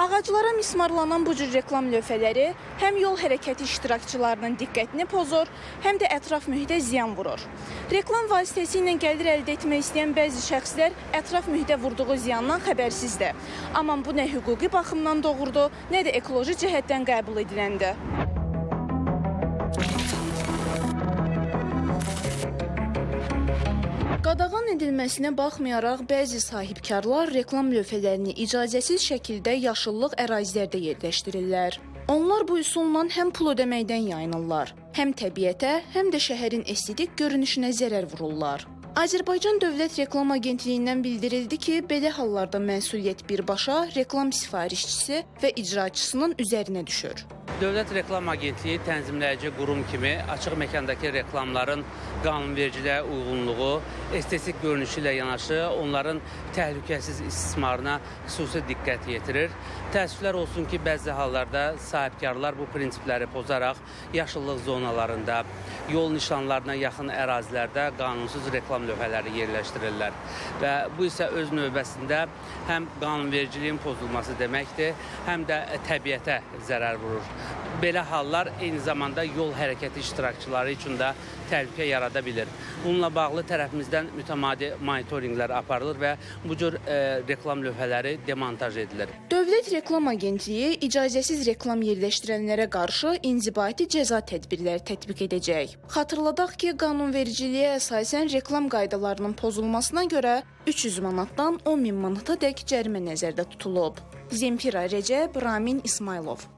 Ağaclara mismarlanan bu cür reklam lövhələri həm yol hərəkəti iştirakçılarının diqqətini pozur, həm də ətraf mühitə ziyan vurur. Reklam vasitəsilə gəlir əldə etmək istəyən bəzi şəxslər ətraf mühitə vurduğu ziyandan xəbərsizdir. Amma bu nə hüquqi baxımdan doğrudur, nə də ekoloji cəhətdən qəbul ediləndir. Qadağan edilməsinə baxmayaraq bəzi sahibkarlar reklam lövhələrini icazəsiz şəkildə yaşıllıq ərazilərdə yerləşdirirlər. Onlar bu üsulla həm pul ödəməkdən yayınırlar, həm təbiətə, həm də şəhərin estetik görünüşünə zərər vururlar. Azərbaycan Dövlət Reklam Agentliyindən bildirildi ki, belə hallarda məsuliyyət birbaşa reklam sifarişçisi və icraçısının üzərinə düşür. Dövlət Reklam Agentliyi tənzimləyici qurum kimi açıq məkandakı reklamların qanunvericiliyə uyğunluğu, estetik görünüşü ilə yanaşı onların təhlükəsiz istismarına xüsusi diqqət yetirir. Təəssüflər olsun ki, bəzi hallarda sahibkarlar bu prinsipləri pozaraq yaşıllıq zonalarında, yol nişanlarına yaxın ərazilərdə qanunsuz reklam lövhələri yerləşdirirlər. Və bu isə öz növbəsində həm qanunvericiliyin pozulması deməkdir, həm də təbiətə zərər vurur. Belə hallar eyni zamanda yol hərəkəti iştirakçıları üçün də təhlükə yarada bilir. Bununla bağlı tərəfimizdən mütəmadi monitorinqlər aparılır və bu cür reklam lövhələri demontaj edilir. Dövlət Reklam Agentliyi icazəsiz reklam yerləşdirənlərə qarşı inzibati cəza tədbirləri tətbiq edəcək. Xatırladaq ki, qanunvericiliyə əsasən reklam qaydalarının pozulmasına görə 300 manatdan 10.000 manata dək cərimə nəzərdə tutulub. Zemfira Rəcəb, Ramin İsmailov.